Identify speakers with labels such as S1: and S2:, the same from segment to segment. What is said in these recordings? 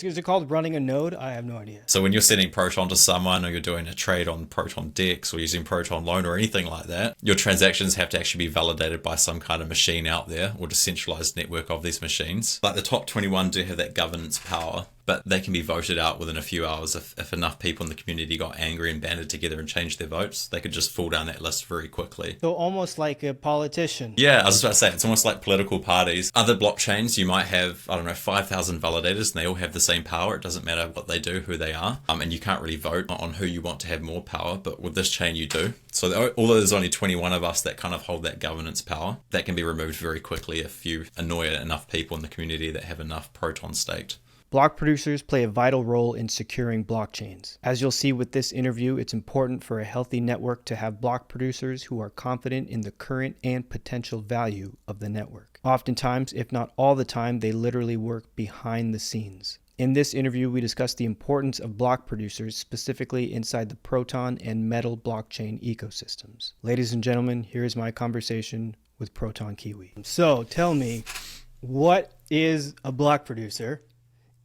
S1: is it called running a node? I have no idea.
S2: So when you're sending Proton to someone, or you're doing a trade on Proton Dex or using Proton Loan or anything like that, your transactions have to actually be validated by some kind of machine out there or decentralized network of these machines. Like the top 21 do have that governance power, but they can be voted out within a few hours. If enough people in the community got angry and banded together and changed their votes, they could just fall down that list very quickly.
S1: So almost like a politician.
S2: Yeah, I was just about to say, it's almost like political parties. Other blockchains, you might have, 5,000 validators and they all have the same power. It doesn't matter what they do, who they are. And you can't really vote on who you want to have more power, but with this chain you do. So although there's only 21 of us that kind of hold that governance power, that can be removed very quickly if you annoy enough people in the community that have enough Proton staked.
S1: Block producers play a vital role in securing blockchains. As you'll see with this interview, it's important for a healthy network to have block producers who are confident in the current and potential value of the network. Oftentimes, if not all the time, they literally work behind the scenes. In this interview, we discuss the importance of block producers, specifically inside the Proton and Metal Blockchain ecosystems. Ladies and gentlemen, here is my conversation with Proton Kiwi. So tell me, what is a block producer?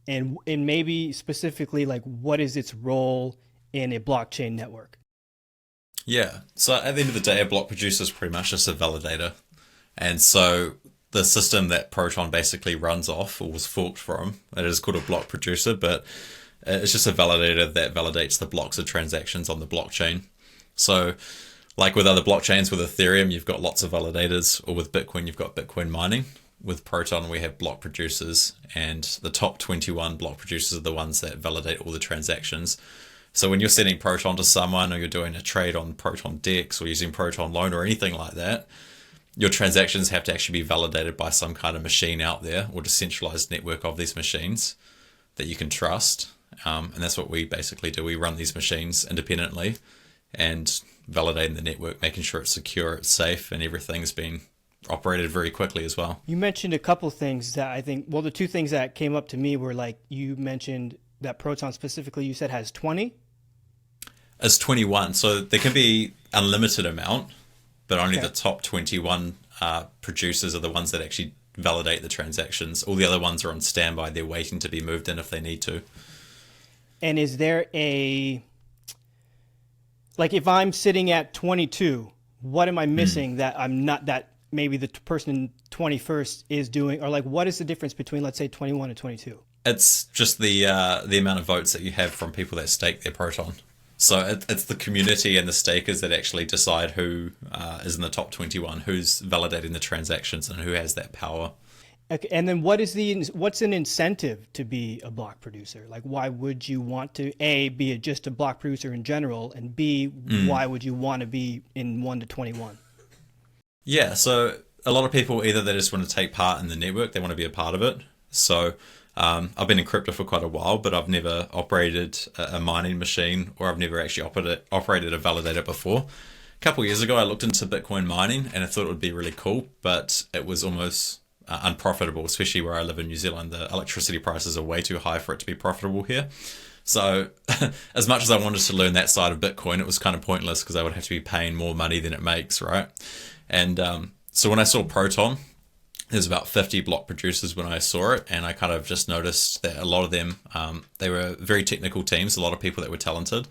S1: And maybe specifically, like, what is its role in a blockchain network?
S2: Yeah, so at the end of the day, a block producer is pretty much just a validator. And so the system that Proton basically runs off, or was forked from, it is called a block producer, but it's just a validator that validates the blocks of transactions on the blockchain. So like with other blockchains, with Ethereum, you've got lots of validators, or with Bitcoin, you've got Bitcoin mining. With Proton, we have block producers, and the top 21 block producers are the ones that validate all the transactions. So when you're sending Proton to someone, or you're doing a trade on Proton Dex or using Proton Loan or anything like that, your transactions have to actually be validated by some kind of machine out there or decentralized network of these machines that you can trust. And that's what we basically do. We run these machines independently and validating the network, making sure it's secure, it's safe, and everything's been operated very quickly as well.
S1: You mentioned a couple things that I think, well, the two things that came up to me were, like, you mentioned that Proton specifically, you said has 20?
S2: It's 21. So there can be unlimited amount, but only the top 21 producers are the ones that actually validate the transactions. All the other ones are on standby. They're waiting to be moved in if they need to.
S1: And is there like, if I'm sitting at 22, what am I missing that I'm not, that maybe the person in 21st is doing? Or, like, what is the difference between, let's say, 21 and 22?
S2: It's just the amount of votes that you have from people that stake their Proton. So it's the community and the stakers that actually decide who is in the top 21, who's validating the transactions, and who has that power.
S1: Okay, and then what's an incentive to be a block producer? Like, why would you want to, A, be just a block producer in general, and B, why would you want to be in 1 to 21?
S2: Yeah, so a lot of people, either they just want to take part in the network, they want to be a part of it. So I've been in crypto for quite a while, but I've never operated a mining machine, or I've never actually operated a validator before. A couple of years ago, I looked into Bitcoin mining, and I thought it would be really cool, but it was almost unprofitable, especially where I live in New Zealand. The electricity prices are way too high for it to be profitable here. So as much as I wanted to learn that side of Bitcoin, it was kind of pointless because I would have to be paying more money than it makes, right? And so when I saw Proton, there's about 50 block producers when I saw it, and I kind of just noticed that a lot of them, they were very technical teams, a lot of people that were talented,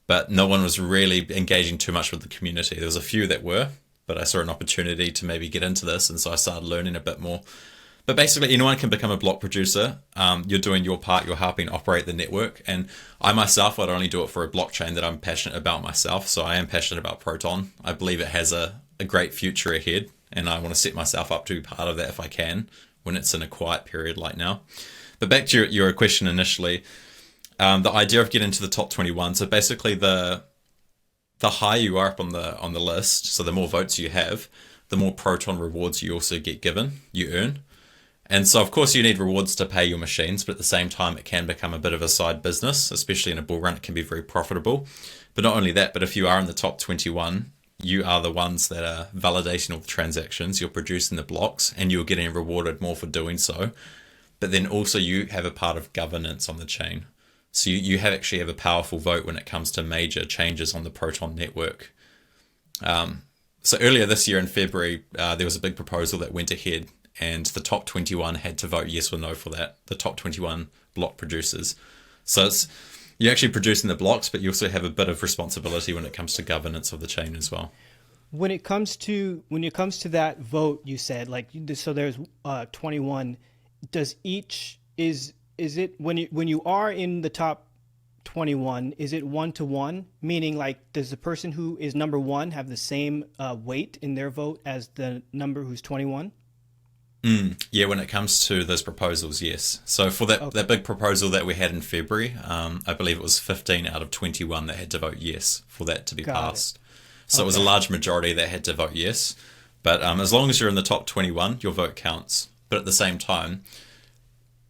S2: but no one was really engaging too much with the community. There was a few that were, but I saw an opportunity to maybe get into this, and so I started learning a bit more. But basically, anyone can become a block producer. You're doing your part, you're helping operate the network, and I myself would only do it for a blockchain that I'm passionate about myself, so I am passionate about Proton. I believe it has a great future ahead, and I want to set myself up to be part of that if I can, when it's in a quiet period like now. But back to your question initially, the idea of getting to the top 21. So basically, the higher you are up on the list, so the more votes you have, the more Proton rewards you also get given, you earn. And so, of course, you need rewards to pay your machines, but at the same time, it can become a bit of a side business, especially in a bull run. It can be very profitable. But not only that, but if you are in the top 21, you are the ones that are validating all the transactions, you're producing the blocks, and you're getting rewarded more for doing so. But then also you have a part of governance on the chain. So you actually have a powerful vote when it comes to major changes on the Proton network. So earlier this year in February, there was a big proposal that went ahead, and the top 21 had to vote yes or no for that. The top 21 block producers. So you're actually producing the blocks, but you also have a bit of responsibility when it comes to governance of the chain as well.
S1: When it comes to that vote, you said like so there's 21. Does each is it when you are in the top 21? Is it 1-to-1? Meaning like does the person who is number one have the same weight in their vote as the number who's 21?
S2: Yeah, when it comes to those proposals, yes. So for that big proposal that we had in February, I believe it was 15 out of 21 that had to vote yes for that to be passed. So it was a large majority that had to vote yes. But as long as you're in the top 21, your vote counts. But at the same time,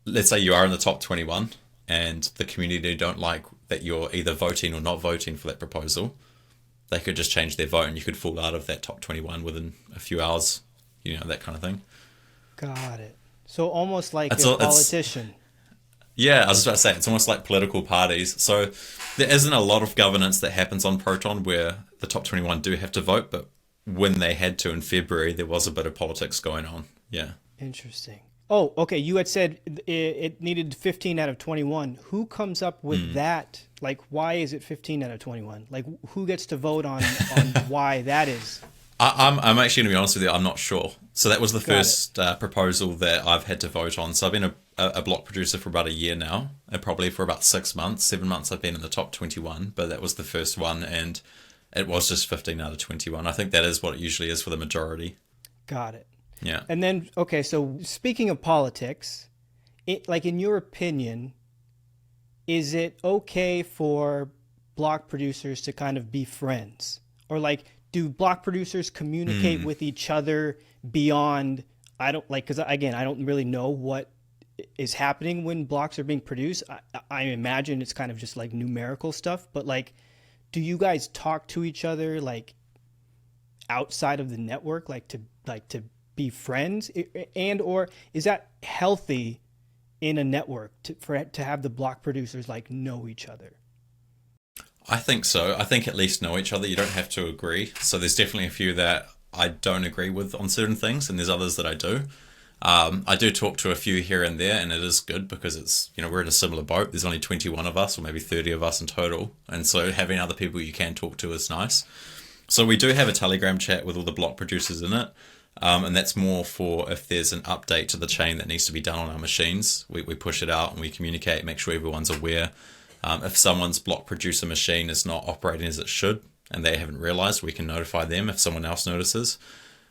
S2: let's say you are in the top 21 and the community don't like that you're either voting or not voting for that proposal, they could just change their vote and you could fall out of that top 21 within a few hours, that kind of thing.
S1: Got it. So almost like a politician.
S2: Yeah, I was just about to say, it's almost like political parties. So there isn't a lot of governance that happens on Proton where the top 21 do have to vote, but when they had to in February, there was a bit of politics going on. Yeah.
S1: Interesting. Oh, okay. You had said it needed 15 out of 21. Who comes up with that? Like, why is it 15 out of 21? Like, who gets to vote on why that is?
S2: I'm actually going to be honest with you, I'm not sure. So that was the first proposal that I've had to vote on. So I've been a block producer for about a year now, and probably for about 7 months I've been in the top 21, but that was the first one, and it was just 15 out of 21. I think that is what it usually is for the majority.
S1: Got it.
S2: Yeah.
S1: And then, okay, so speaking of politics, like in your opinion, is it okay for block producers to kind of be friends? Or like, do block producers communicate with each other beyond, because again, I don't really know what is happening when blocks are being produced. I imagine it's kind of just like numerical stuff, but like, do you guys talk to each other like outside of the network, like to be friends, and or is that healthy in a network to have the block producers like know each other?
S2: I think so. I think at least know each other. You don't have to agree. So there's definitely a few that I don't agree with on certain things, and there's others that I do. I do talk to a few here and there, and it is good because it's, we're in a similar boat. There's only 21 of us, or maybe 30 of us in total. And so having other people you can talk to is nice. So we do have a Telegram chat with all the block producers in it. And that's more for if there's an update to the chain that needs to be done on our machines. We push it out and we communicate, make sure everyone's aware. If someone's block producer machine is not operating as it should and they haven't realized, we can notify them if someone else notices.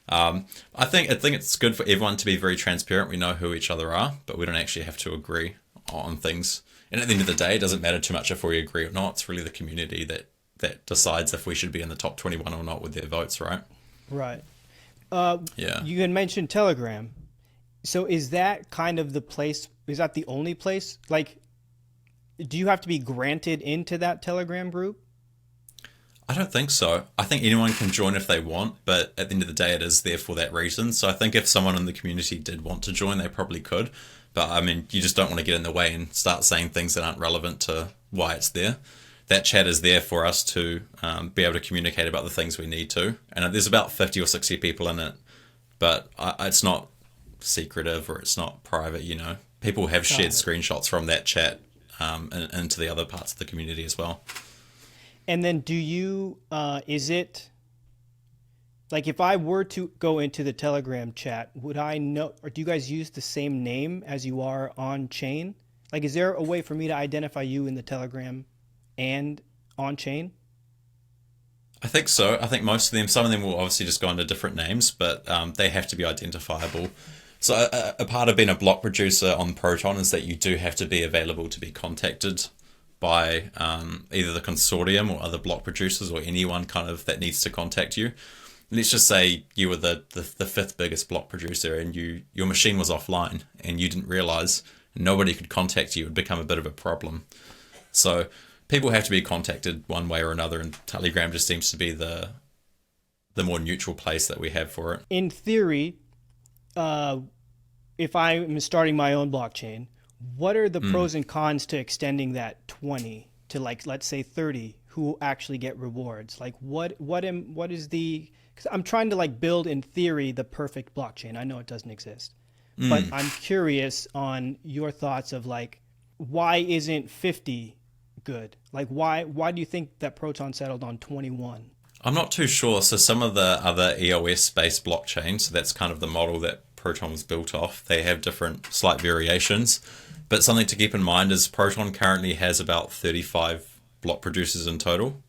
S2: I think it's good for everyone to be very transparent. We know who each other are, but we don't actually have to agree on things. And at the end of the day, it doesn't matter too much if we agree or not. It's really the community that decides if we should be in the top 21 or not with their votes, right?
S1: Right.
S2: Yeah.
S1: You had mentioned Telegram. So is that kind of the place? Is that the only place? Like, do you have to be granted into that Telegram group?
S2: I don't think so. I think anyone can join if they want, but at the end of the day, it is there for that reason. So I think if someone in the community did want to join, they probably could. But I mean, you just don't want to get in the way and start saying things that aren't relevant to why it's there. That chat is there for us to be able to communicate about the things we need to. And there's about 50 or 60 people in it, but it's not secretive or it's not private, People have shared screenshots from that chat into the other parts of the community as well.
S1: And then do you, is it, like if I were to go into the Telegram chat, would I know, or do you guys use the same name as you are on chain? Like, is there a way for me to identify you in the Telegram and on chain?
S2: I think so. I think most of them, some of them will obviously just go under different names, but they have to be identifiable. So a part of being a block producer on Proton is that you do have to be available to be contacted by either the consortium or other block producers or anyone kind of that needs to contact you. Let's just say you were the fifth biggest block producer and your machine was offline and you didn't realize nobody could contact you. It would become a bit of a problem. So people have to be contacted one way or another, and Telegram just seems to be the more neutral place that we have for it.
S1: In theory, if I'm starting my own blockchain, what are the pros and cons to extending that 20 to, like, let's say 30 who actually get rewards? Like what is the, because I'm trying to like build in theory the perfect blockchain. I know it doesn't exist, but I'm curious on your thoughts of like, why isn't 50 good? Like, why do you think that Proton settled on 21?
S2: I'm not too sure. So some of the other EOS-based blockchains, so that's kind of the model that Proton was built off, they have different slight variations. But something to keep in mind is Proton currently has about 35 block producers in total.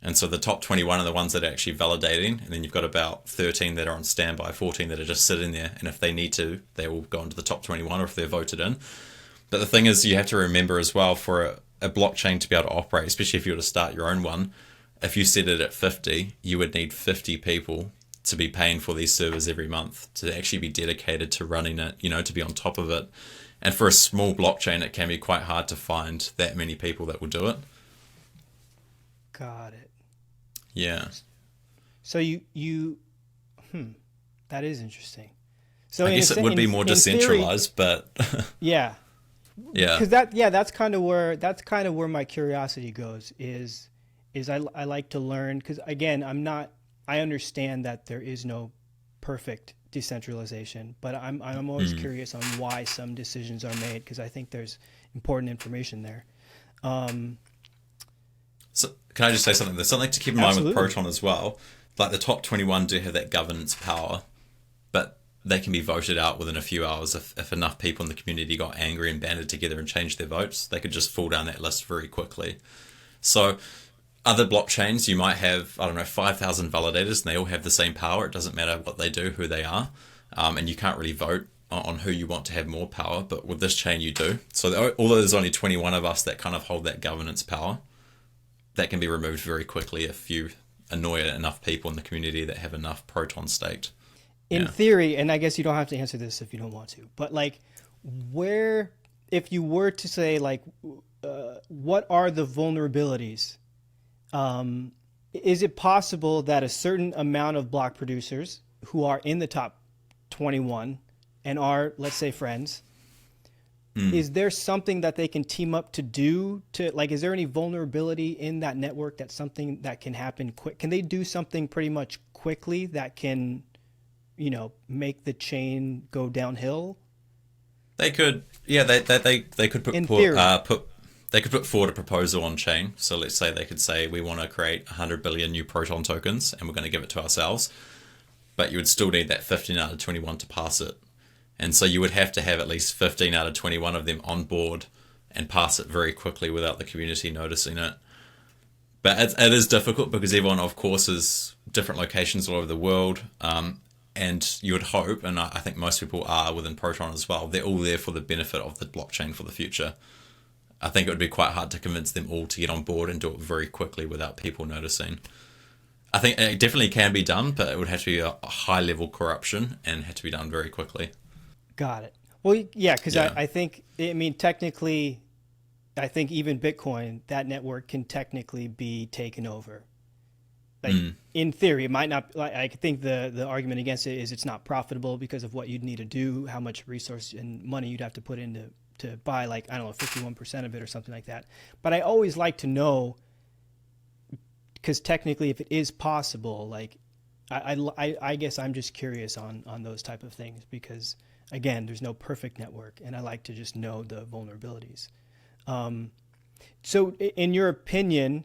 S2: And so the top 21 are the ones that are actually validating. And then you've got about 13 that are on standby, 14 that are just sitting there. And if they need to, they will go into the top 21 or if they're voted in. But the thing is, you have to remember as well, for a blockchain to be able to operate, especially if you were to start your own one, if you set it at 50, you would need 50 people to be paying for these servers every month, to actually be dedicated to running it, to be on top of it. And for a small blockchain, it can be quite hard to find that many people that will do it.
S1: Got it.
S2: Yeah.
S1: So that is interesting. So
S2: I guess it would be more decentralized, but
S1: yeah.
S2: Yeah.
S1: Because that's kind of where my curiosity goes, is I like to learn, because again, I understand that there is no perfect decentralization, but I'm always curious on why some decisions are made, because I think there's important information there.
S2: So can I just say something? There's something to keep in mind with Proton as well. Like the top 21 do have that governance power, but they can be voted out within a few hours. If enough people in the community got angry and banded together and changed their votes, they could just fall down that list very quickly. So other blockchains, you might have, 5,000 validators, and they all have the same power. It doesn't matter what they do, who they are. And you can't really vote on who you want to have more power. But with this chain, you do. So although there's only 21 of us that kind of hold that governance power, that can be removed very quickly if you annoy enough people in the community that have enough Proton staked.
S1: In theory, and I guess you don't have to answer this if you don't want to, but like, if you were to say, like, what are the vulnerabilities? Is it possible that a certain amount of block producers who are in the top 21 and are, let's say, friends, is there something that they can team up to do to, like, is there any vulnerability in that network, that's something that can happen quick? Can they do something pretty much quickly that can, make the chain go downhill?
S2: They could, yeah, they could they could put forward a proposal on chain. So let's say they could say, we want to create 100 billion new Proton tokens and we're going to give it to ourselves. But you would still need that 15 out of 21 to pass it. And so you would have to have at least 15 out of 21 of them on board and pass it very quickly without the community noticing it. But it is difficult because everyone, of course, is different locations all over the world. And you would hope, and I think most people are within Proton as well, they're all there for the benefit of the blockchain for the future. I think it would be quite hard to convince them all to get on board and do it very quickly without people noticing. I think it definitely can be done, but it would have to be a high-level corruption and have to be done very quickly.
S1: Got it. Well, yeah, because I think, technically, I think even Bitcoin, that network can technically be taken over. Like, in theory, it might not. Like, I think the argument against it is it's not profitable because of what you'd need to do, how much resource and money you'd have to put in to buy, like, 51% of it or something like that. But I always like to know, because technically, if it is possible, like, I guess I'm just curious on those type of things, because again, there's no perfect network, and I like to just know the vulnerabilities. So in your opinion,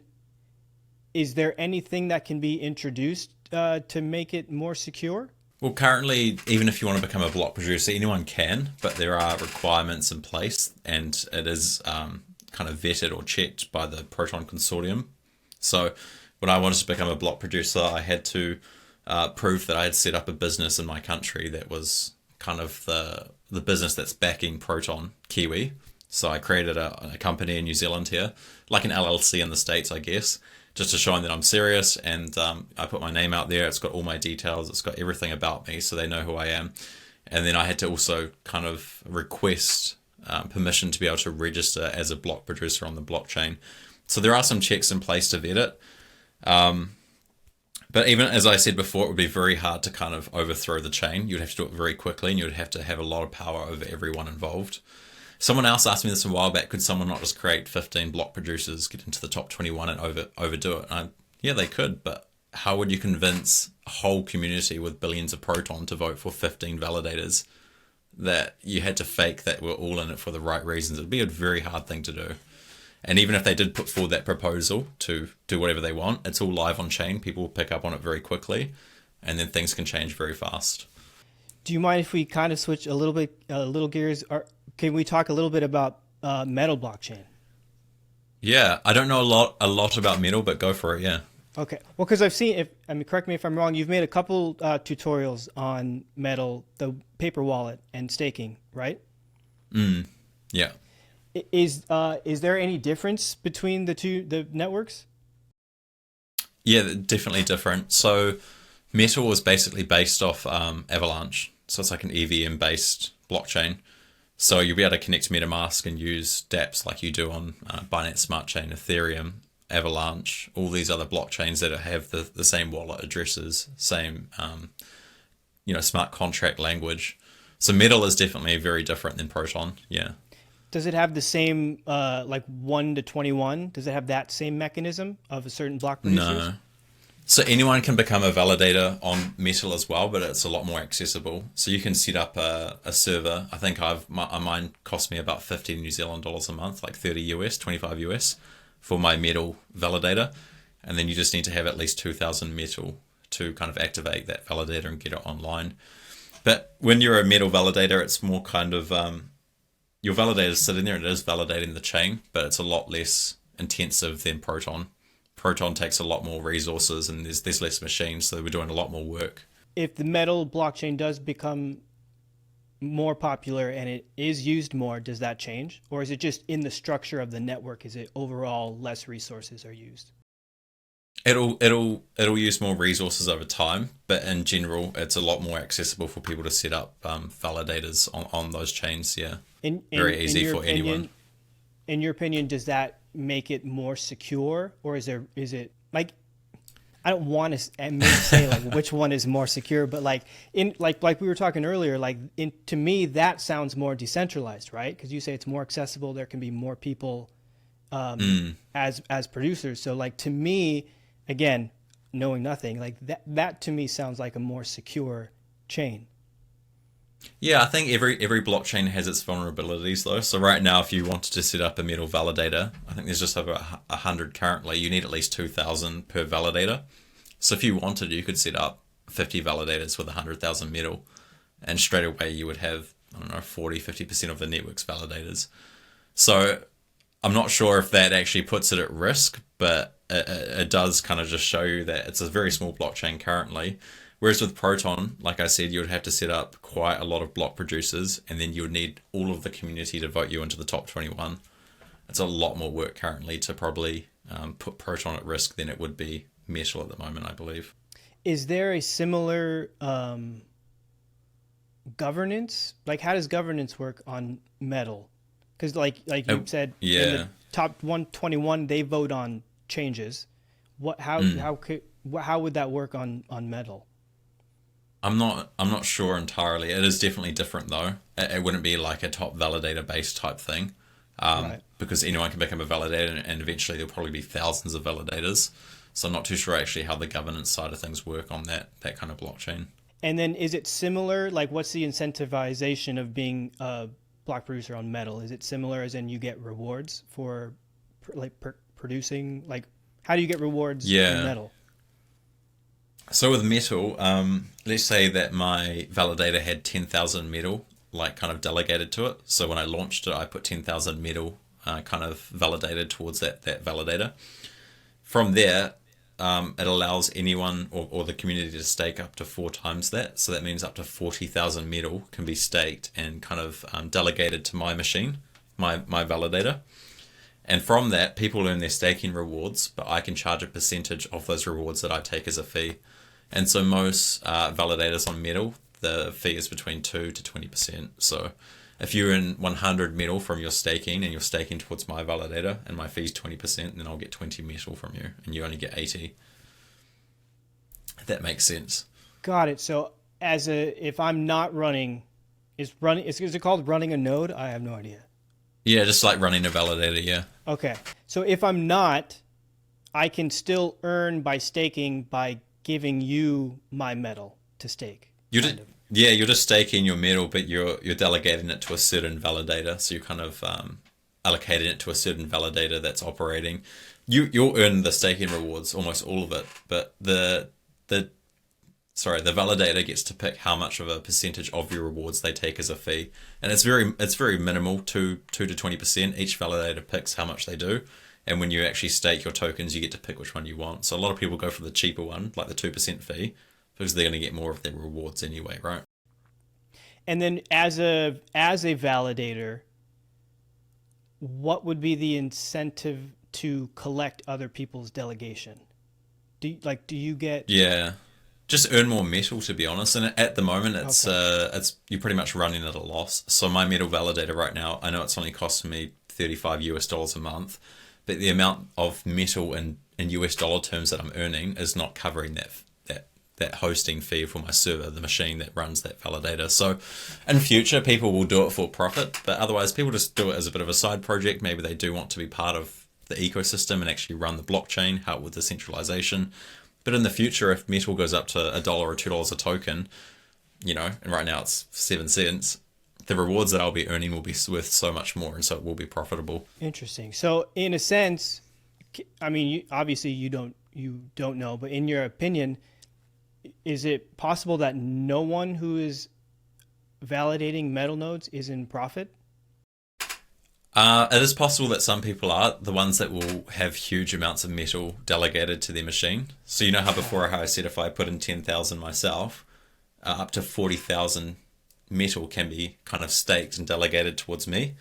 S1: is there anything that can be introduced to make it more secure?
S2: Well, currently, even if you want to become a block producer, anyone can, but there are requirements in place, and it is kind of vetted or checked by the Proton Consortium. So when I wanted to become a block producer, I had to prove that I had set up a business in my country that was kind of the business that's backing Proton Kiwi. So I created a company in New Zealand here, like an LLC in the States, I guess, just to show them that I'm serious. And I put my name out there. It's got all my details. It's got everything about me, so they know who I am. And then I had to also kind of request permission to be able to register as a block producer on the blockchain. So there are some checks in place to vet it. But even as I said before, it would be very hard to kind of overthrow the chain. You'd have to do it very quickly, and you'd have to have a lot of power over everyone involved. Someone else asked me this a while back, could someone not just create 15 block producers, get into the top 21 and overdo it? And yeah, they could, but how would you convince a whole community with billions of Proton to vote for 15 validators? that you had to fake that we're all in it for the right reasons. It'd be a very hard thing to do. And even if they did put forward that proposal to do whatever they want, it's all live on chain. People will pick up on it very quickly, and then things can change very fast.
S1: Do you mind if we kind of switch a little gears? Or can we talk a little bit about Metal Blockchain?
S2: Yeah, I don't know a lot about Metal, but go for it. Yeah.
S1: Okay. Well, because I've seen, correct me if I'm wrong, you've made a couple tutorials on Metal, the paper wallet, and staking, right?
S2: Yeah.
S1: Is there any difference between the networks?
S2: Yeah, they're definitely different. So Metal was basically based off Avalanche. So it's like an EVM based blockchain. So you'll be able to connect to MetaMask and use dApps like you do on Binance Smart Chain, Ethereum, Avalanche, all these other blockchains that have the same wallet addresses, same smart contract language. So Metal is definitely very different than Proton. Yeah.
S1: Does it have the same like 1 to 21? Does it have that same mechanism of a certain block producers?
S2: No. So anyone can become a validator on Metal as well, but it's a lot more accessible. So you can set up a server. I think mine cost me about 50 New Zealand dollars a month, like 30 US, 25 US for my Metal validator. And then you just need to have at least 2,000 Metal to kind of activate that validator and get it online. But when you're a Metal validator, it's more kind of, your validator is sitting there and it is validating the chain, but it's a lot less intensive than Proton. Proton takes a lot more resources and there's less machines, so we're doing a lot more work.
S1: If the Metal blockchain does become more popular and it is used more, does that change? Or is it just in the structure of the network? Is it overall less resources are used?
S2: It'll use more resources over time, but in general, it's a lot more accessible for people to set up validators on those chains. Yeah, very easy for anyone.
S1: In your opinion, does that make it more secure, or is it like, I don't want to say like which one is more secure, but like like we were talking earlier, to me that sounds more decentralized, right? Because you say it's more accessible, there can be more people as producers. So like to me, again, knowing nothing, like that to me sounds like a more secure chain.
S2: Yeah, I think every blockchain has its vulnerabilities though. So right now, if you wanted to set up a Metal validator, I think there's just over 100 currently. You need at least 2,000 per validator. So if you wanted, you could set up 50 validators with 100,000 Metal, and straight away you would have, I don't know, 40-50% of the network's validators. So I'm not sure if that actually puts it at risk, but it does kind of just show you that it's a very small blockchain currently. Whereas with Proton, like I said, you would have to set up quite a lot of block producers, and then you would need all of the community to vote you into the top 21. It's a lot more work currently to probably put Proton at risk than it would be Metal at the moment, I believe.
S1: Is there a similar governance? Like, how does governance work on Metal? Because like you said,
S2: yeah,
S1: in the top 121, they vote on changes. How would that work on Metal?
S2: I'm not sure entirely. It is definitely different though. It wouldn't be like a top validator based type thing, right, because anyone can become a validator, and eventually there'll probably be thousands of validators. So I'm not too sure actually how the governance side of things work on that kind of blockchain.
S1: And then is it similar? Like, what's the incentivization of being a block producer on Metal? Is it similar as in you get rewards for producing? Like, how do you get rewards in Metal?
S2: So with Metal, let's say that my validator had 10,000 Metal, like kind of delegated to it. So when I launched it, I put 10,000 Metal kind of validated towards that validator. From there, it allows anyone or the community to stake up to 4 times that. So that means up to 40,000 Metal can be staked and kind of delegated to my machine, my validator. And from that, people earn their staking rewards, but I can charge a percentage of those rewards that I take as a fee. And so most validators on Metal, the fee is between 2 to 20%. So if you earn 100 Metal from your staking and you're staking towards my validator and my fee is 20%, then I'll get 20 Metal from you and you only get 80. If that makes sense.
S1: Got it. So if I'm not running, is it called running a node? I have no idea.
S2: Yeah, just like running a validator, yeah.
S1: Okay. So if I'm not, I can still earn by staking by giving you my Metal to stake.
S2: You Yeah, you're just staking your metal, but you're delegating it to a certain validator. So you're kind of allocating it to a certain validator that's operating. You'll earn the staking rewards, almost all of it, but the the validator gets to pick how much of a percentage of your rewards they take as a fee, and it's very minimal, 2 to 20%. Each validator picks how much they do, and when you actually stake your tokens, you get to pick which one you want. So a lot of people go for the cheaper one, like the 2% fee, because they're going to get more of their rewards anyway, right?
S1: And then as a validator, what would be the incentive to collect other people's delegation? Do you get?
S2: Yeah, just earn more metal, to be honest. And at the moment,
S1: Okay.
S2: it's you're pretty much running at a loss. So my metal validator right now, I know it's only costing me $35 a month, but the amount of metal in US dollar terms that I'm earning is not covering that hosting fee for my server, the machine that runs that validator. So in future, people will do it for profit, but otherwise people just do it as a bit of a side project. Maybe they do want to be part of the ecosystem and actually run the blockchain, help with decentralization. But in the future, if metal goes up to $1 or $2 a token, and right now it's 7 cents, the rewards that I'll be earning will be worth so much more, and so it will be profitable.
S1: Interesting. So in a sense, I mean, obviously you don't know, but in your opinion, is it possible that no one who is validating metal nodes is in profit?
S2: It is possible that some people are the ones that will have huge amounts of metal delegated to their machine. So you know how I said if I put in 10,000 myself, up to 40,000 metal can be kind of staked and delegated towards me.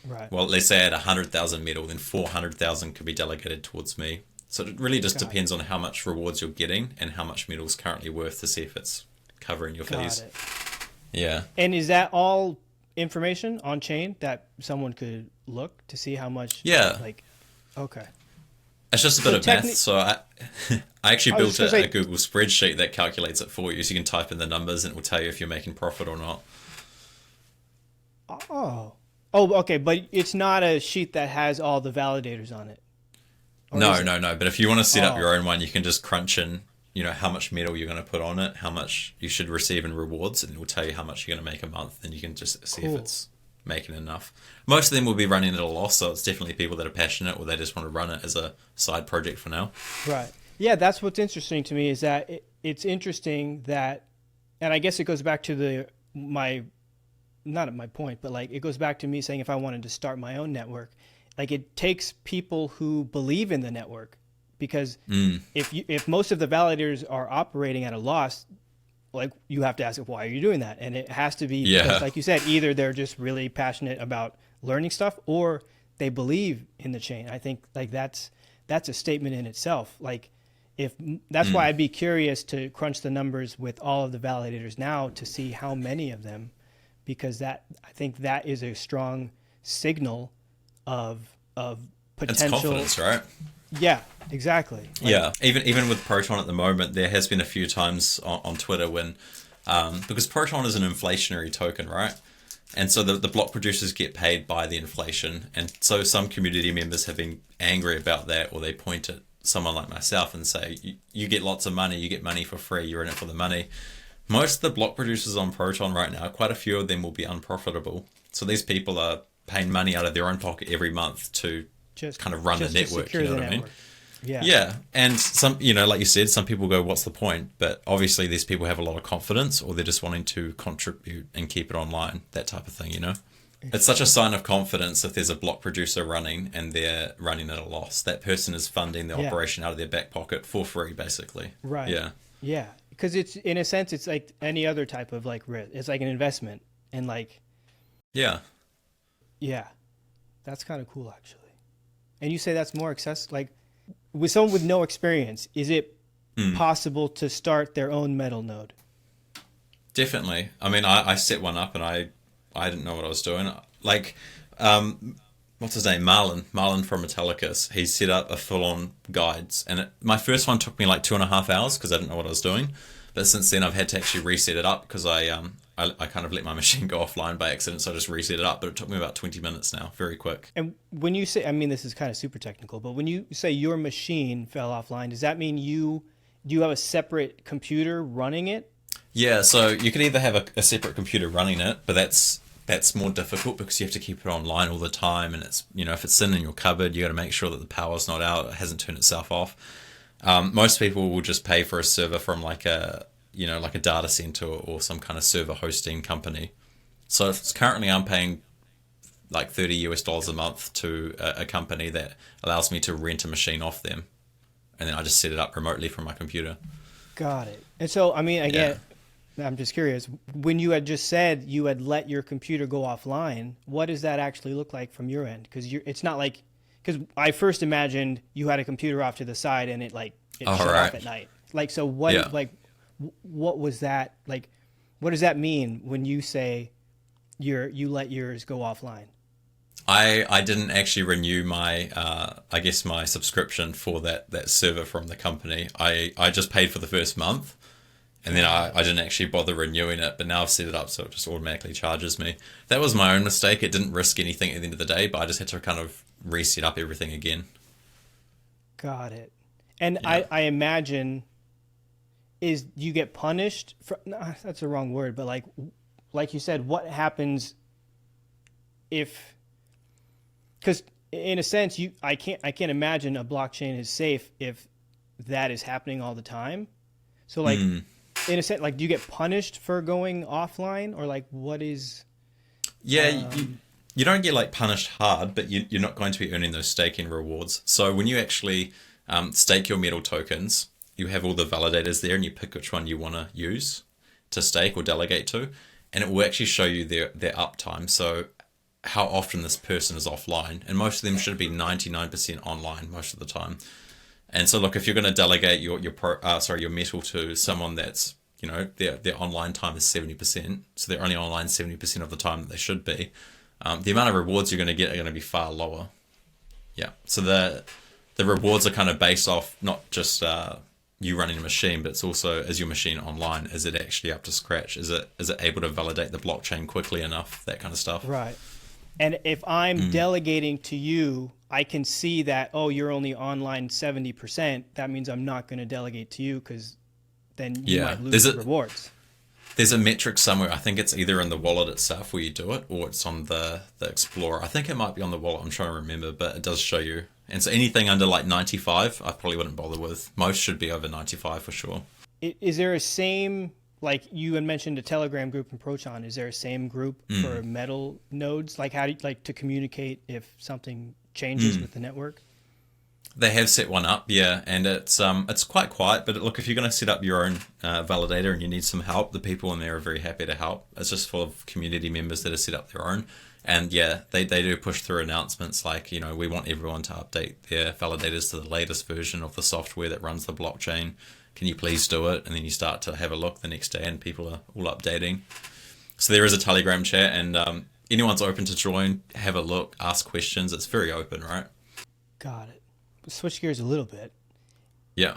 S1: Right.
S2: Well, let's say I had 100,000 metal, then 400,000 could be delegated towards me. So it really just
S1: Got
S2: depends on how much rewards you're getting and how much metal is currently worth to see if it's covering your
S1: got
S2: fees.
S1: it.
S2: Yeah.
S1: And is that all information on chain that someone could look to see how much?
S2: Yeah.
S1: Like, okay.
S2: It's just a bit
S1: So
S2: of math. So I actually
S1: I was
S2: built
S1: just gonna
S2: a
S1: say,
S2: Google spreadsheet that calculates it for you. So you can type in the numbers and it will tell you if you're making profit or not.
S1: oh, okay, but it's not a sheet that has all the validators on it, or is
S2: No,
S1: it?
S2: no, no. But if you want to set up
S1: Oh,
S2: your own one, you can just crunch in, how much metal you're going to put on it, how much you should receive in rewards, and it will tell you how much you're going to make a month. And you can just see if
S1: cool.
S2: it's making enough. Most of them will be running at a loss, so it's definitely people that are passionate or they just want to run it as a side project for now.
S1: Right. Yeah, that's what's interesting to me is that it's interesting that, and I guess it goes back to my not at my point, but like it goes back to me saying if I wanted to start my own network, like it takes people who believe in the network, because if most of the validators are operating at a loss, like you have to ask why are you doing that, and it has to be because,
S2: Yeah.
S1: like you said, either they're just really passionate about learning stuff or they believe in the chain. I think like that's a statement in itself. Like if that's why I'd be curious to crunch the numbers with all of the validators now to see how many of them, because that I think that is a strong signal of
S2: It's
S1: potential.
S2: confidence, right?
S1: Yeah, exactly. Like,
S2: Yeah, even with Proton at the moment, there has been a few times on Twitter when, because Proton is an inflationary token, right? And so the block producers get paid by the inflation, and so some community members have been angry about that, or they point at someone like myself and say, you get lots of money, you get money for free, you're in it for the money. Most of the block producers on Proton right now, quite a few of them will be unprofitable. So these people are paying money out of their own pocket every month to
S1: just
S2: kind of run the
S1: just to
S2: network, you
S1: secure
S2: know
S1: the
S2: what I mean?
S1: network. Yeah.
S2: Yeah, and some, like you said, some people go, "What's the point?" But obviously, these people have a lot of confidence, or they're just wanting to contribute and keep it online, that type of thing. It's such a sign of confidence if there's a block producer running and they're running at a loss. That person is funding the
S1: Yeah.
S2: operation out of their back pocket for free, basically.
S1: Right.
S2: Yeah,
S1: Yeah. Because it's in a sense it's like any other type of like risk. It's like an investment, and like
S2: yeah.
S1: yeah, that's kind of cool actually. And you say that's more accessible. Like with someone with no experience, is it possible to start their own metal node?
S2: Definitely. I mean, I set one up and I didn't know what I was doing. Like, what's his name? Marlon from Metallicus. He set up a full-on guides, and my first one took me like 2.5 hours because I didn't know what I was doing. But since then, I've had to actually reset it up because I kind of let my machine go offline by accident, so I just reset it up. But it took me about 20 minutes now, very quick.
S1: And when you say, I mean, this is kind of super technical, but when you say your machine fell offline, does that mean do you have a separate computer running it?
S2: Yeah, so you could either have a separate computer running it, but that's more difficult because you have to keep it online all the time, and it's if it's sitting in your cupboard, you got to make sure that the power's not out, it hasn't turned itself off. Most people will just pay for a server from like a data center or some kind of server hosting company. So it's currently I'm paying like $30 a month to a company that allows me to rent a machine off them, and then I just set it up remotely from my computer.
S1: Got it. And so, I mean,
S2: Yeah.
S1: again, I'm just curious. When you had just said you had let your computer go offline, what does that actually look like from your end? Because it's not like, because I first imagined you had a computer off to the side and it
S2: All
S1: shut
S2: right.
S1: off at night. Like, so what
S2: Yeah.
S1: what was that like? What does that mean when you say you let yours go offline?
S2: I didn't actually renew my I guess my subscription for that server from the company. I just paid for the first month, and then I didn't actually bother renewing it, but now I've set it up so it just automatically charges me. That was my own mistake. It didn't risk anything at the end of the day, but I just had to kind of reset up everything again.
S1: Got it. And
S2: Yeah.
S1: I imagine is you get punished for, no, that's the wrong word, but like you said, what happens if, because in a sense I can't imagine a blockchain is safe if that is happening all the time. So like in a sense, like, do you get punished for going offline, or like what is
S2: Yeah, you don't get like punished hard, but you're not going to be earning those staking rewards. So when you actually stake your metal tokens, you have all the validators there, and you pick which one you want to use to stake or delegate to, and it will actually show you their uptime. So how often this person is offline, and most of them should be 99% online most of the time. And so, look, if you're going to delegate your metal to someone that's their online time is 70%, so they're only online 70% of the time that they should be. The amount of rewards you're going to get are going to be far lower. Yeah. So the rewards are kind of based off not just you running a machine, but it's also, is your machine online? Is it actually up to scratch? Is it able to validate the blockchain quickly enough? That kind of stuff.
S1: right? And if I'm delegating to you, I can see that, oh, you're only online 70%. That means I'm not going to delegate to you, because then you
S2: Yeah.
S1: might lose the rewards.
S2: There's a metric somewhere. I think it's either in the wallet itself where you do it, or it's on the Explorer. I think it might be on the wallet. I'm trying to remember, but it does show you. And so anything under like 95, I probably wouldn't bother with. Most should be over 95 for sure.
S1: Is there a same, like you had mentioned a Telegram group in Proton, is there a same group for metal nodes? Like, how do you like to communicate if something changes with the network?
S2: They have set one up, yeah, and it's quite quiet. But look, if you're going to set up your own validator and you need some help, the people in there are very happy to help. It's just full of community members that have set up their own, and yeah, they do push through announcements like, we want everyone to update their validators to the latest version of the software that runs the blockchain. Can you please do it? And then you start to have a look the next day, and people are all updating. So there is a Telegram chat, and anyone's open to join, have a look, ask questions. It's very open, right?
S1: Got it. Switch gears a little bit.
S2: Yeah.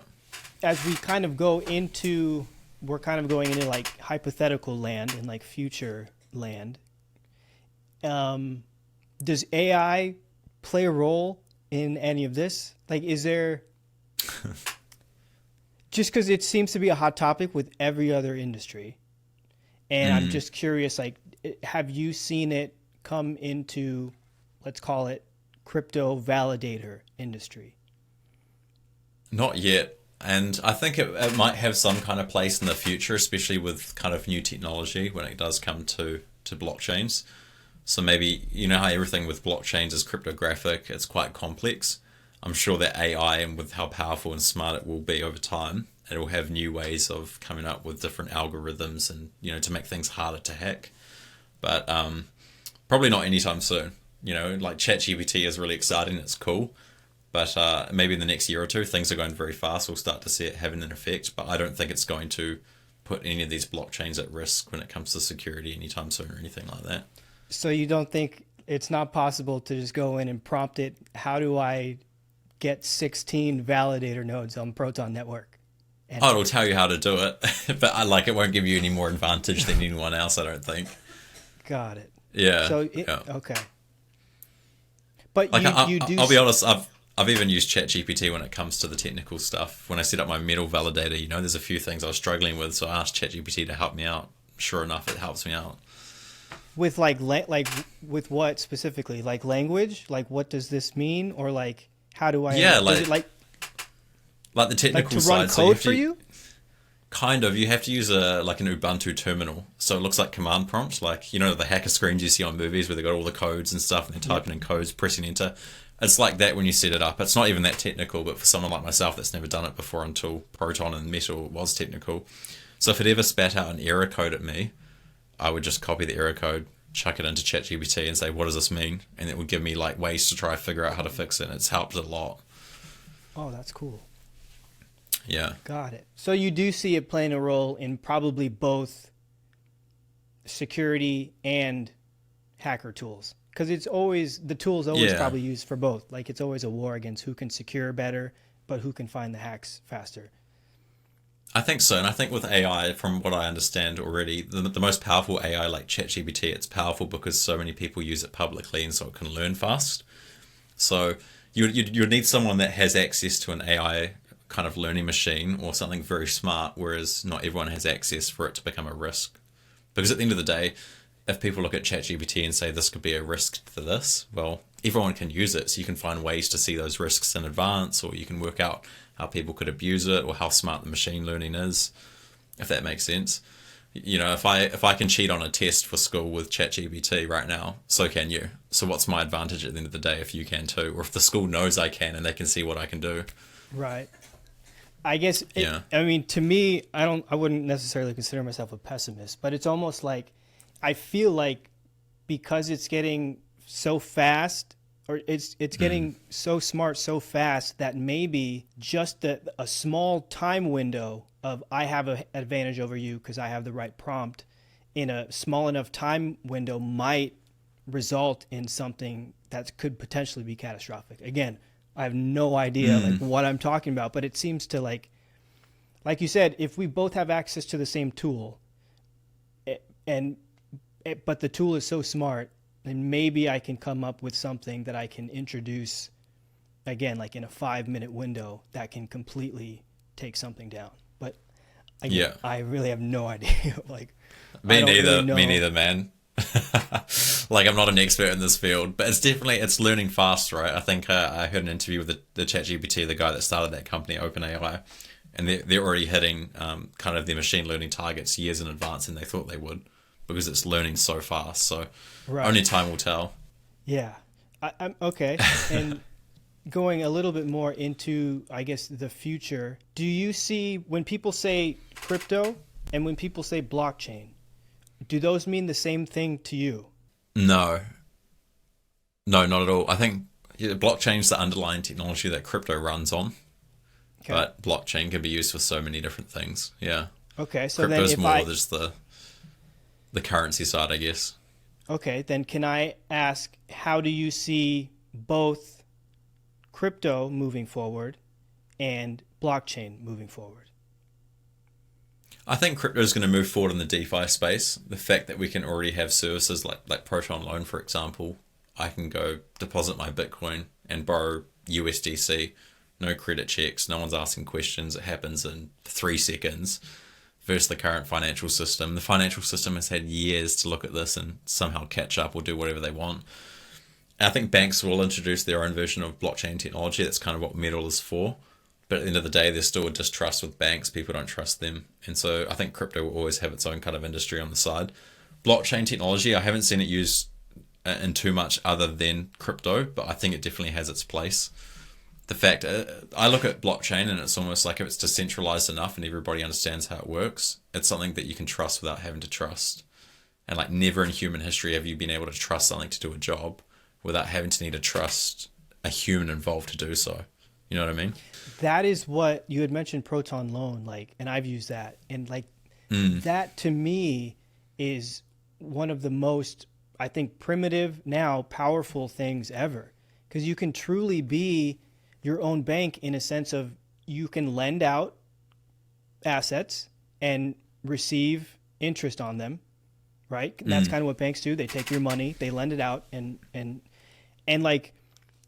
S1: As we kind of go into, we're kind of going into like hypothetical land and like future land. Does AI play a role in any of this? Like, is there, just because it seems to be a hot topic with every other industry, and I'm just curious, like, have you seen it come into, let's call it, crypto validator industry?
S2: Not yet. And I think it might have some kind of place in the future, especially with kind of new technology when it does come to blockchains. So maybe, how everything with blockchains is cryptographic, it's quite complex. I'm sure that AI, and with how powerful and smart it will be over time, it will have new ways of coming up with different algorithms and, to make things harder to hack. But probably not anytime soon. Like ChatGPT is really exciting, it's cool. But maybe in the next year or two, things are going very fast. We'll start to see it having an effect. But I don't think it's going to put any of these blockchains at risk when it comes to security anytime soon or anything like that.
S1: So you don't think it's not possible to just go in and prompt it, how do I get 16 validator nodes on Proton Network? And
S2: Oh, it'll tell you how to do it. But it won't give you any more advantage than anyone else, I don't think.
S1: got it.
S2: Yeah.
S1: So
S2: yeah.
S1: okay. But
S2: Like
S1: you do
S2: I'll be honest, I've even used ChatGPT when it comes to the technical stuff. When I set up my metal validator, there's a few things I was struggling with, so I asked ChatGPT to help me out. Sure enough, it helps me out.
S1: With with what specifically? Like language? Like what does this mean? Or like how do I?
S2: Yeah,
S1: is it like
S2: the technical
S1: to
S2: side.
S1: run code for you?
S2: Kind of. You have to use an Ubuntu terminal, so it looks like command prompts, like the hacker screens you see on movies where they got all the codes and stuff, and they're typing in codes, pressing enter. It's like that when you set it up. It's not even that technical, but for someone like myself that's never done it before until Proton and Metal was technical. So if it ever spat out an error code at me, I would just copy the error code, chuck it into ChatGPT and say, what does this mean? And it would give me like ways to try to figure out how to fix it. And it's helped a lot.
S1: Oh, that's cool.
S2: Yeah.
S1: Got it. So you do see it playing a role in probably both security and hacker tools. Because the tool's always probably used for both. Like it's always a war against who can secure better, but who can find the hacks faster.
S2: I think so. And I think with AI, from what I understand already, the most powerful AI like ChatGPT, it's powerful because so many people use it publicly and so it can learn fast. So you need someone that has access to an AI kind of learning machine or something very smart, whereas not everyone has access for it to become a risk. Because at the end of the day, if people look at ChatGPT and say this could be a risk to this, well, everyone can use it. So you can find ways to see those risks in advance, or you can work out how people could abuse it or how smart the machine learning is, if that makes sense. If I can cheat on a test for school with ChatGPT right now, so can you. So what's my advantage at the end of the day if you can too? Or if the school knows I can and they can see what I can do.
S1: Right. I guess, to me, I wouldn't necessarily consider myself a pessimist, but it's almost like, I feel like because it's getting so fast, or it's getting so smart so fast, that maybe just a small time window of I have an advantage over you because I have the right prompt in a small enough time window might result in something that could potentially be catastrophic. Again, I have no idea what I'm talking about, but it seems to like you said, if we both have access to the same tool, but the tool is so smart, then maybe I can come up with something that I can introduce, again, like in a 5-minute window that can completely take something down. But again, I really have no idea.
S2: Me neither, man. Like I'm not an expert in this field, but it's learning fast, right? I think I heard an interview with the ChatGPT, the guy that started that company, OpenAI, and they're already hitting kind of their machine learning targets years in advance than they thought they would, because it's learning so fast. So only time will tell.
S1: Yeah. I'm okay. And going a little bit more into, I guess, the future, do you see when people say crypto and when people say blockchain, do those mean the same thing to you?
S2: No, not at all. I think blockchain is the underlying technology that crypto runs on. Okay. But blockchain can be used for so many different things. Yeah.
S1: Okay. So
S2: crypto's
S1: then
S2: more just the currency side, I guess.
S1: Okay. Then can I ask, how do you see both crypto moving forward and blockchain moving forward?
S2: I think crypto is going to move forward in the DeFi space. The fact that we can already have services like Proton Loan, for example, I can go deposit my Bitcoin and borrow USDC, no credit checks, no one's asking questions. It happens in 3 seconds versus the current financial system. The financial system has had years to look at this and somehow catch up or do whatever they want. And I think banks will introduce their own version of blockchain technology. That's kind of what Metal is for. But at the end of the day, there's still a distrust with banks. People don't trust them. And so I think crypto will always have its own kind of industry on the side. Blockchain technology, I haven't seen it used in too much other than crypto, but I think it definitely has its place. The fact, I look at blockchain and it's almost like if it's decentralized enough and everybody understands how it works, it's something that you can trust without having to trust. And like never in human history have you been able to trust something to do a job without having to need to trust a human involved to do so. You know what I mean?
S1: That is what you had mentioned, Proton Loan, and I've used that. And that to me is one of the most, I think, primitive, now powerful things ever. Because you can truly be your own bank in a sense of you can lend out assets and receive interest on them, right? That's kind of what banks do. They take your money, they lend it out, and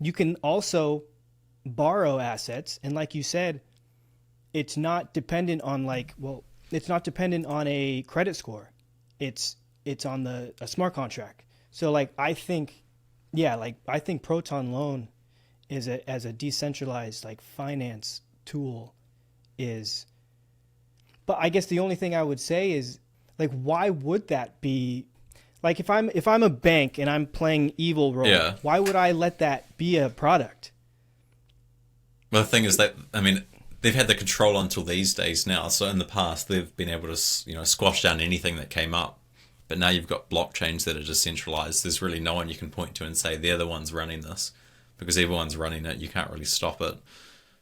S1: you can also borrow assets. And like you said, it's not dependent on it's not dependent on a credit score. It's on a smart contract. So like I think Proton Loan as a decentralized like finance tool is, but I guess the only thing I would say is like, why would that be? Like if I'm a bank and I'm playing evil role, why would I let that be a product?
S2: Well, the thing is that, I mean, they've had the control until these days now. So in the past, they've been able to, squash down anything that came up. But now you've got blockchains that are decentralized. There's really no one you can point to and say they're the ones running this, because everyone's running it. You can't really stop it.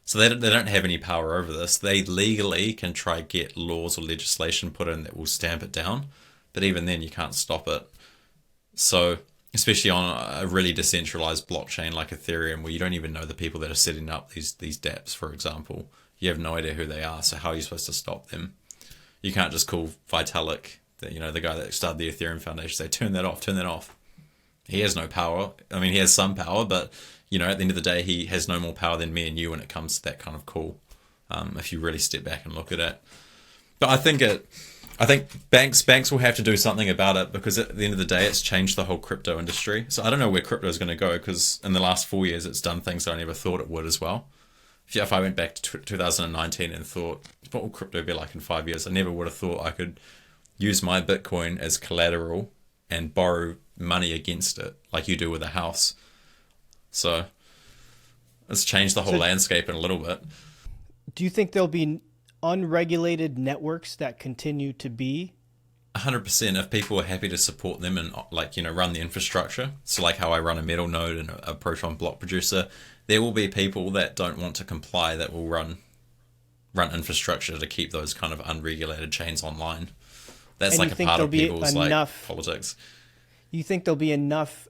S2: So they don't have any power over this. They legally can try get laws or legislation put in that will stamp it down. But even then, you can't stop it. So, especially on a really decentralized blockchain like Ethereum, where you don't even know the people that are setting up these dApps, for example. You have no idea who they are, so how are you supposed to stop them? You can't just call Vitalik, the guy that started the Ethereum Foundation, say, turn that off. He has no power. I mean, he has some power, but, at the end of the day, he has no more power than me and you when it comes to that kind of call, if you really step back and look at it. But I think banks will have to do something about it, because at the end of the day, it's changed the whole crypto industry. So I don't know where crypto is going to go, because in the last 4 years, it's done things that I never thought it would as well. If I went back to 2019 and thought, what will crypto be like in 5 years? I never would have thought I could use my Bitcoin as collateral and borrow money against it, like you do with a house. So it's changed the whole landscape in a little bit.
S1: Do you think there'll be unregulated networks that continue to be?
S2: 100% if people are happy to support them and run the infrastructure. So like how I run a metal node and a Proton block producer, there will be people that don't want to comply that will run infrastructure to keep those kind of unregulated chains online. That's like a part of people's politics.
S1: You think there'll be enough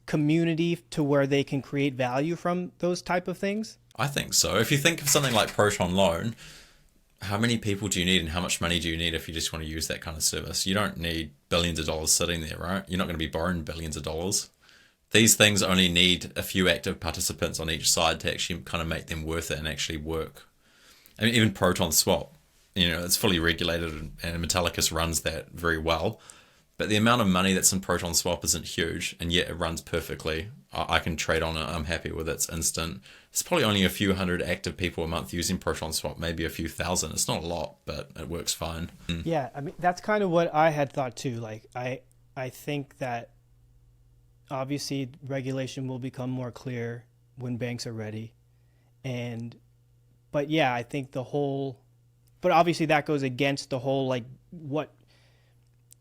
S1: community to where they can create value from those type of things?
S2: I think so. If you think of something like Proton Loan, how many people do you need and how much money do you need if you just want to use that kind of service? You don't need billions of dollars sitting there, right? You're not going to be borrowing billions of dollars. These things only need a few active participants on each side to actually kind of make them worth it and actually work. I mean, even Proton Swap, it's fully regulated and Metallicus runs that very well. But the amount of money that's in Proton Swap isn't huge, and yet it runs perfectly. I can trade on it. I'm happy with it. It's instant. There's probably only a few hundred active people a month using Proton Swap, maybe a few thousand. It's not a lot, but it works fine.
S1: Yeah, I mean, that's kind of what I had thought too. Like, I think that obviously regulation will become more clear when banks are ready. But yeah, I think but obviously that goes against the whole, like, what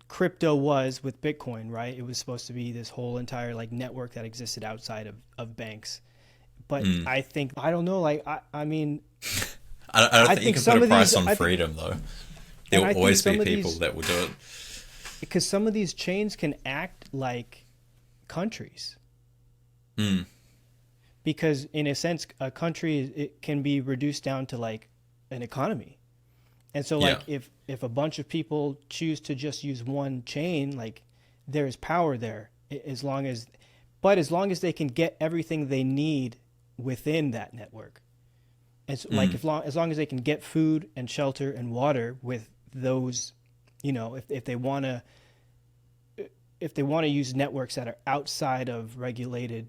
S1: crypto was with Bitcoin, right? It was supposed to be this whole entire like network that existed outside of banks. But I think, I don't know, like, I mean,
S2: I don't think you can put a price on freedom, though. There will always be people that will do it.
S1: Because some of these chains can act like countries. Because in a sense, a country, it can be reduced down to like an economy. And so like if a bunch of people choose to just use one chain, like there is power there as long as they can get everything they need within that network. And so, like as long as they can get food and shelter and water with those, if they want to use networks that are outside of regulated,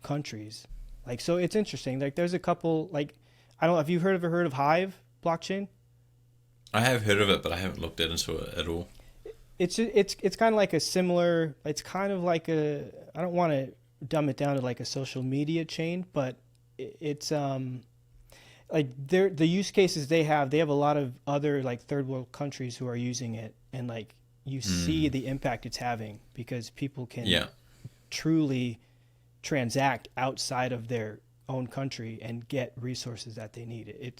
S1: countries. Like, so it's interesting. Like there's a couple, like, I don't know, have you heard of Hive blockchain?
S2: I have heard of it, but I haven't looked into it at all.
S1: It's kind of like a similar. It's kind of like I don't want to dumb it down to like a social media chain, but it's like the use cases they have a lot of other like third world countries who are using it, and like you see the impact it's having because people can truly transact outside of their own country and get resources that they need.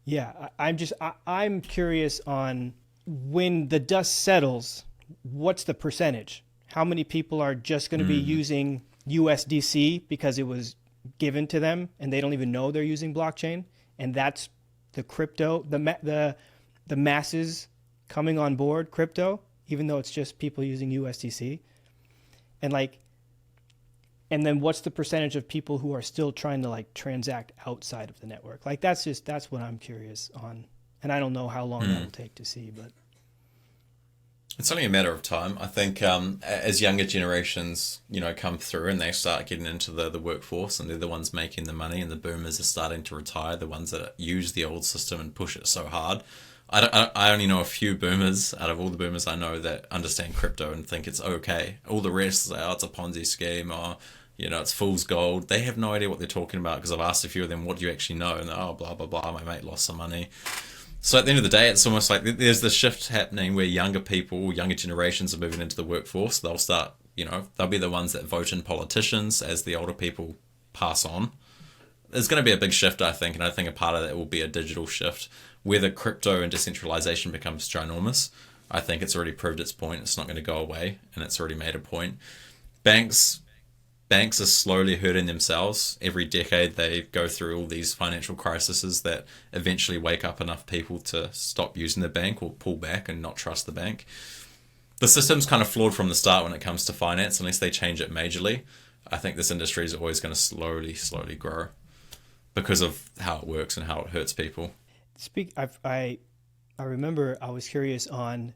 S1: Yeah, I'm curious on when the dust settles, what's the percentage? How many people are just going to be using USDC because it was given to them and they don't even know they're using blockchain? And that's the crypto, the masses coming on board crypto, even though it's just people using USDC. And like, And then what's the percentage of people who are still trying to like transact outside of the network? Like that's what I'm curious on. And I don't know how long that will take to see, but
S2: it's only a matter of time. I think as younger generations, come through and they start getting into the workforce, and they're the ones making the money, and the boomers are starting to retire, the ones that use the old system and push it so hard. I only know a few boomers out of all the boomers I know that understand crypto and think it's okay. All the rest, it's a Ponzi scheme, or it's fool's gold. They have no idea what they're talking about, because I've asked a few of them, what do you actually know? And they're, blah, blah, blah, my mate lost some money. So at the end of the day, it's almost like there's this shift happening where younger people, younger generations are moving into the workforce. They'll start, they'll be the ones that vote in politicians as the older people pass on. There's going to be a big shift, I think, and I think a part of that will be a digital shift. Whether crypto and decentralization becomes ginormous, I think it's already proved its point. It's not going to go away, and it's already made a point. Banks are slowly hurting themselves. Every decade they go through all these financial crises that eventually wake up enough people to stop using the bank or pull back and not trust the bank. The system's kind of flawed from the start when it comes to finance, unless they change it majorly. I think this industry is always going to slowly grow because of how it works and how it hurts people.
S1: I remember I was curious on,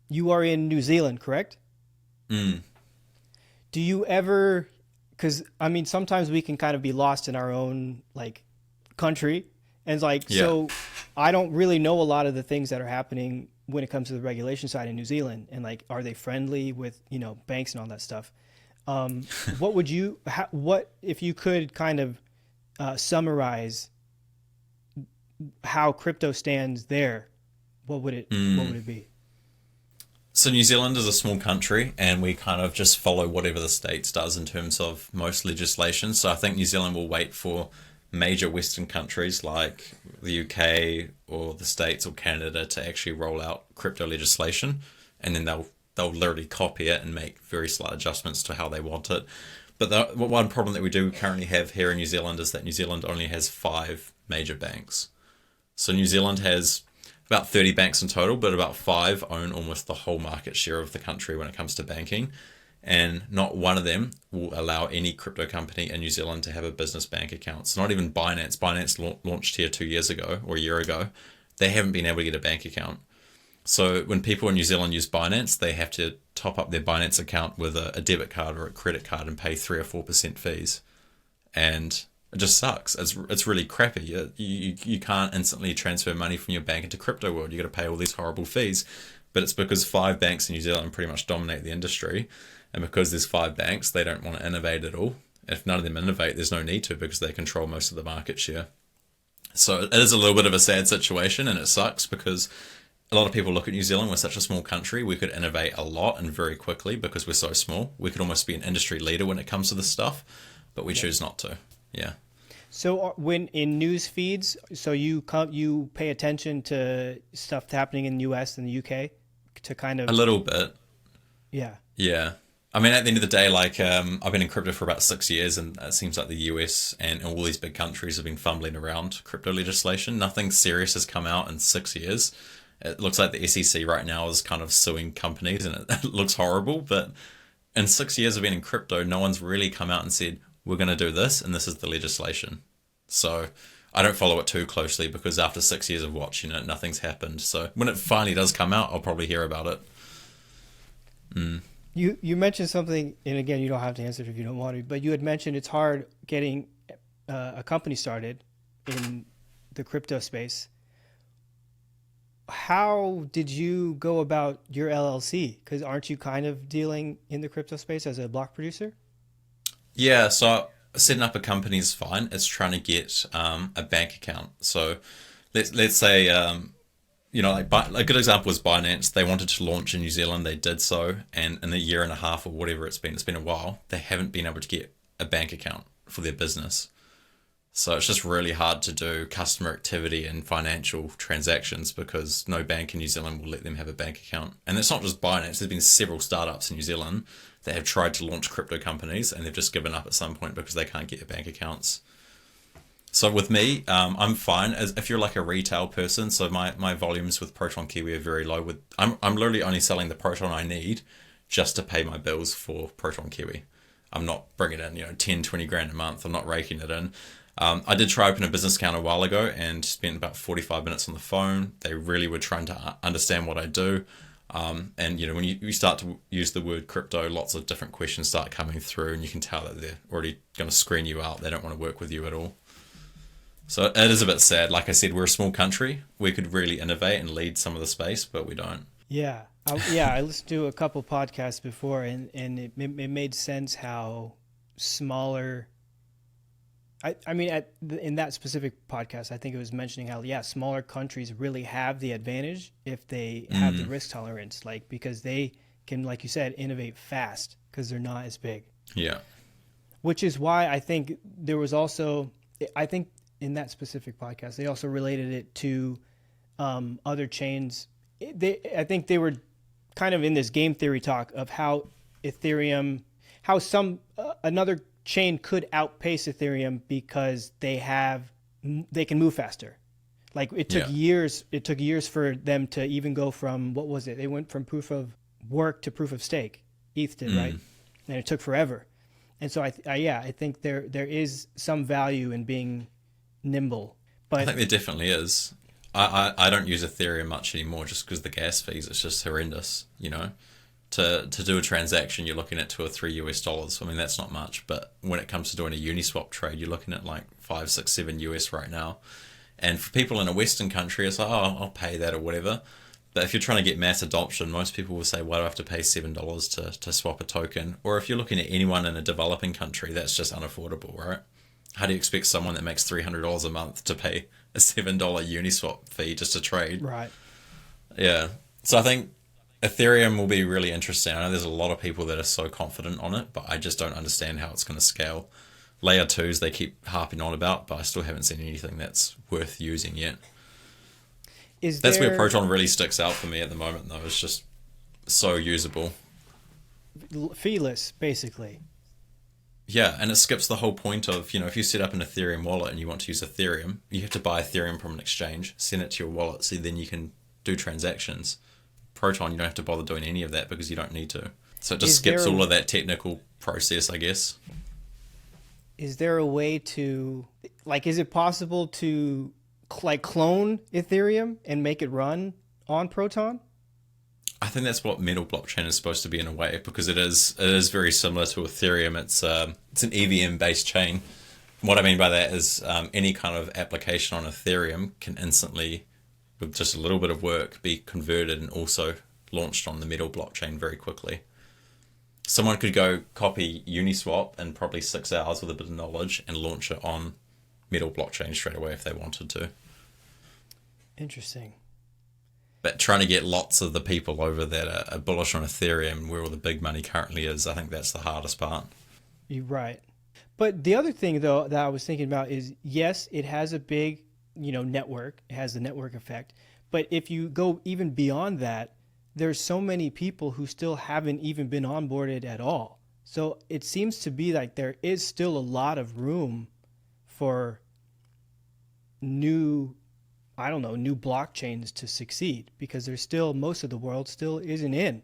S1: you are in New Zealand, correct?
S2: Mm.
S1: Do you ever, because I mean, sometimes we can kind of be lost in our own like country, and so I don't really know a lot of the things that are happening when it comes to the regulation side in New Zealand, and like, are they friendly with banks and all that stuff? What if you could kind of summarize how crypto stands there, what would it be?
S2: So New Zealand is a small country, and we kind of just follow whatever the States does in terms of most legislation. So I think New Zealand will wait for major Western countries like the UK or the States or Canada to actually roll out crypto legislation, and then they'll literally copy it and make very slight adjustments to how they want it. But the one problem that we do currently have here in New Zealand is that New Zealand only has 5 major banks. So New Zealand has about 30 banks in total, but about 5 own almost the whole market share of the country when it comes to banking. And not one of them will allow any crypto company in New Zealand to have a business bank account. So not even Binance. Binance launched here 2 years ago or a year ago. They haven't been able to get a bank account. So when people in New Zealand use Binance, they have to top up their Binance account with a debit card or a credit card and pay 3 or 4% fees. And it just sucks. It's really crappy. You can't instantly transfer money from your bank into crypto world. You got to pay all these horrible fees. But it's because 5 banks in New Zealand pretty much dominate the industry. And because there's 5 banks, they don't want to innovate at all. If none of them innovate, there's no need to, because they control most of the market share. So it is a little bit of a sad situation, and it sucks because a lot of people look at New Zealand. We're such a small country. We could innovate a lot and very quickly because we're so small. We could almost be an industry leader when it comes to this stuff, but we choose not to. Yeah.
S1: So when in news feeds, so you pay attention to stuff happening in the US and the UK to kind of...
S2: A little bit.
S1: Yeah.
S2: Yeah. I mean, at the end of the day, like, I've been in crypto for about 6 years, and it seems like the US and all these big countries have been fumbling around crypto legislation. Nothing serious has come out in 6 years. It looks like the SEC right now is kind of suing companies, and it looks horrible. But in 6 years of being in crypto, no one's really come out and said, we're going to do this, and this is the legislation. So I don't follow it too closely, because after 6 years of watching it, nothing's happened. So when it finally does come out, I'll probably hear about it.
S1: You mentioned something, and again, you don't have to answer it if you don't want to, but you had mentioned it's hard getting a company started in the crypto space. How did you go about your LLC? Because aren't you kind of dealing in the crypto space as a block producer?
S2: Yeah, so setting up a company is fine. It's trying to get a bank account. So let's say, like a good example is Binance. They wanted to launch in New Zealand. They did so. And in a year and a half or whatever it's been a while, they haven't been able to get a bank account for their business. So it's just really hard to do customer activity and financial transactions because no bank in New Zealand will let them have a bank account. And it's not just Binance. There's been several startups in New Zealand that have tried to launch crypto companies, and they've just given up at some point because they can't get bank accounts. So with me, I'm fine. If you're like a retail person, so my volumes with Proton Kiwi are very low. I'm literally only selling the Proton I need just to pay my bills for Proton Kiwi. I'm not bringing in, 10, 20 grand a month. I'm not raking it in. I did try open a business account a while ago and spent about 45 minutes on the phone. They really were trying to understand what I do. And when you start to use the word crypto, lots of different questions start coming through, and you can tell that they're already going to screen you out. They don't want to work with you at all. So it is a bit sad. Like I said, we're a small country. We could really innovate and lead some of the space, but we don't.
S1: Yeah. I listened to a couple podcasts before, and it made sense how smaller. In that specific podcast, I think it was mentioning how, smaller countries really have the advantage if they have the risk tolerance, because they can, like you said, innovate fast because they're not as big.
S2: Yeah.
S1: Which is why I think there was also, in that specific podcast, they also related it to other chains. I think they were kind of in this game theory talk of how Ethereum, another chain could outpace Ethereum because they can move faster. Like it took years. It took years for them to even go from, what was it? They went from proof of work to proof of stake. ETH did, right? And it took forever. And so I think there is some value in being nimble. But
S2: I think there definitely is. I don't use Ethereum much anymore just because the gas fees, it's just horrendous, To do a transaction, you're looking at $2 or $3 US. I mean, that's not much, but when it comes to doing a Uniswap trade, you're looking at like 5, 6, 7 US right now. And for people in a Western country, it's like, oh, I'll pay that or whatever. But if you're trying to get mass adoption, most people will say, why do I have to pay $7 to swap a token? Or if you're looking at anyone in a developing country, that's just unaffordable, right? How do you expect someone that makes $300 a month to pay a $7 Uniswap fee just to trade?
S1: Right.
S2: Yeah. So I think Ethereum will be really interesting. I know there's a lot of people that are so confident on it, but I just don't understand how it's going to scale. Layer 2s they keep harping on about, but I still haven't seen anything that's worth using yet. That's where Proton really sticks out for me at the moment, though. It's just so usable.
S1: Feeless, basically.
S2: Yeah, and it skips the whole point of, if you set up an Ethereum wallet and you want to use Ethereum, you have to buy Ethereum from an exchange, send it to your wallet, so then you can do transactions. Proton, you don't have to bother doing any of that because you don't need to. So it just skips all of that technical process, I guess.
S1: Is there a way to, is it possible to, clone Ethereum and make it run on Proton?
S2: I think that's what Metal Blockchain is supposed to be in a way, because it is very similar to Ethereum. It's an EVM-based chain. What I mean by that is any kind of application on Ethereum can instantly, with just a little bit of work, be converted and also launched on the Metal Blockchain very quickly. Someone could go copy Uniswap in probably 6 hours with a bit of knowledge and launch it on Metal Blockchain straight away if they wanted to.
S1: Interesting.
S2: But trying to get lots of the people over that are bullish on Ethereum, where all the big money currently is, I think that's the hardest part.
S1: You're right. But the other thing, though, that I was thinking about is, yes, it has a big, network. It has the network effect. But if you go even beyond that, there's so many people who still haven't even been onboarded at all. So it seems to be like there is still a lot of room for new blockchains to succeed, because there's still, most of the world still isn't in.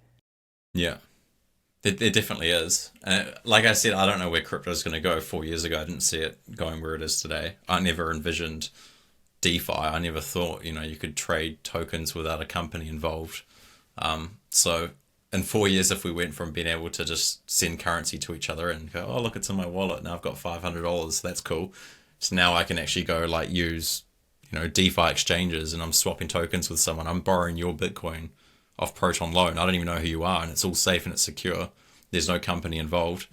S2: Yeah, there definitely is. Like I said, I don't know where crypto is going to go. 4 years ago, I didn't see it going where it is today. I never envisioned DeFi. I never thought, you could trade tokens without a company involved. So in 4 years, if we went from being able to just send currency to each other and go, oh, look, it's in my wallet, now I've got $500, that's cool. So now I can actually go use DeFi exchanges, and I'm swapping tokens with someone. I'm borrowing your Bitcoin off Proton loan. I don't even know who you are, and it's all safe and it's secure. There's no company involved.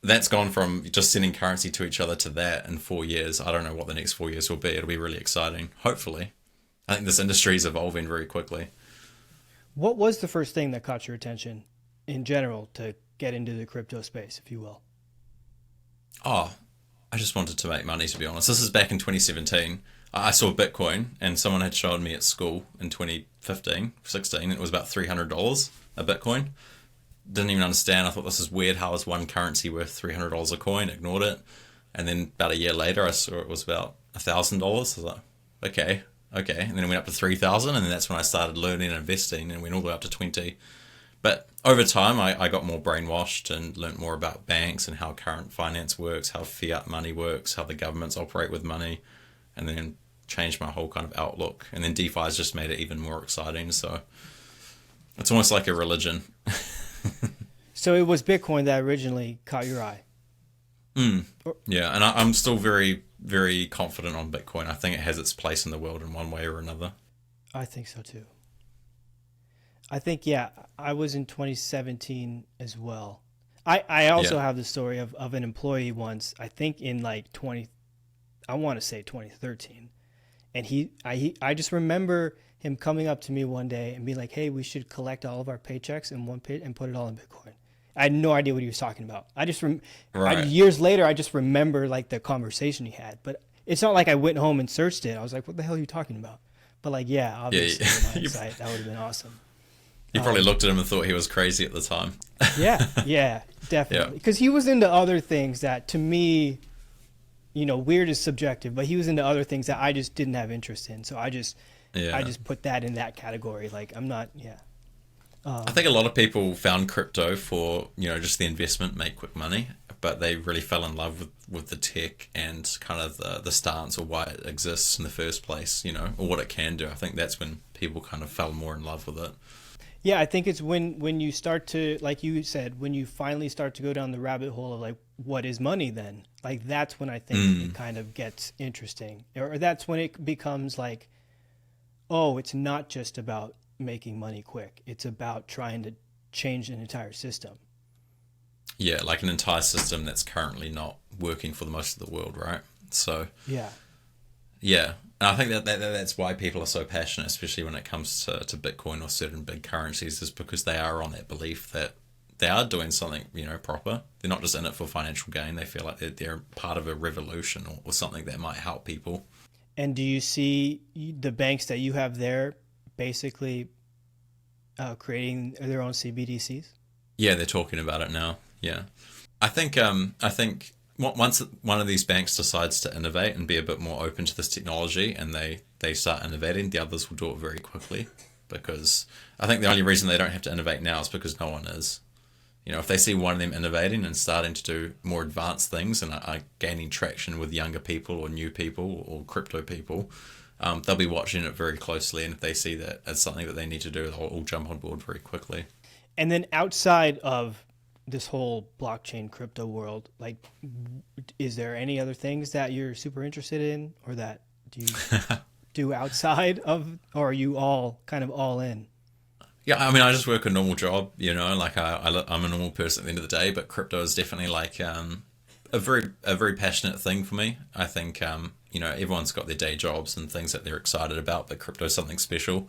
S2: That's gone from just sending currency to each other to that in 4 years. I don't know what the next 4 years will be. It'll be really exciting, hopefully. I think this industry is evolving very quickly.
S1: What was the first thing that caught your attention in general to get into the crypto space, if you will?
S2: Oh, I just wanted to make money, to be honest. This is back in 2017. I saw Bitcoin, and someone had shown me at school in 2015, 16, and it was about $300 a Bitcoin. Didn't even understand. I thought, this is weird. How is one currency worth $300 a coin? Ignored it. And then about a year later, I saw it was about $1,000. I was like, okay. And then it went up to 3,000, and then that's when I started learning and investing, and went all the way up to 20. But over time, I got more brainwashed and learnt more about banks and how current finance works, how fiat money works, how the governments operate with money, and then changed my whole kind of outlook. And then DeFi has just made it even more exciting. So it's almost like a religion.
S1: So it was Bitcoin that originally caught your eye.
S2: Yeah, and I'm still very, very confident on Bitcoin. I think it has its place in the world in one way or another.
S1: I think so too. I think, yeah, I was in 2017 as well. I also have the story of an employee once, I think in like I want to say 2013. And I just remember him coming up to me one day and being like, hey, we should collect all of our paychecks in one pit and put it all in Bitcoin. I had no idea what he was talking about. Years later, I just remember like the conversation he had. But it's not like I went home and searched it. I was like, what the hell are you talking about? But like, yeah, obviously, in hindsight, that would have been awesome.
S2: You probably looked at him and thought he was crazy at the time.
S1: Yeah, definitely. Because he was into other things that, to me, weird is subjective, but he was into other things that I just didn't have interest in. So I just put that in that category. Like, I'm not,
S2: I think a lot of people found crypto for, just the investment, make quick money, but they really fell in love with the tech and kind of the stance or why it exists in the first place, or what it can do. I think that's when people kind of fell more in love with it.
S1: Yeah, I think it's when you start to, like you said, when you finally start to go down the rabbit hole of like, what is money then? Like, that's when I think it kind of gets interesting. Or that's when it becomes like, oh, it's not just about making money quick. It's about trying to change an entire system.
S2: Yeah, like an entire system that's currently not working for the most of the world, right? So
S1: yeah.
S2: And I think that's why people are so passionate, especially when it comes to Bitcoin or certain big currencies, is because they are on that belief that they are doing something, proper. They're not just in it for financial gain. They feel like they're part of a revolution or something that might help people.
S1: And do you see the banks that you have there basically creating their own CBDCs?
S2: Yeah, they're talking about it now. Yeah, I think once one of these banks decides to innovate and be a bit more open to this technology, and they start innovating, the others will do it very quickly. Because I think the only reason they don't have to innovate now is because no one is. If they see one of them innovating and starting to do more advanced things and are gaining traction with younger people or new people or crypto people, they'll be watching it very closely. And if they see that as something that they need to do, they'll all jump on board very quickly.
S1: And then outside of this whole blockchain crypto world, like, is there any other things that you're super interested in, or that do you do outside of, or are you all kind of all in?
S2: Yeah, I mean, I just work a normal job, like I'm a normal person at the end of the day, but crypto is definitely like a very passionate thing for me. I think, everyone's got their day jobs and things that they're excited about, but crypto is something special.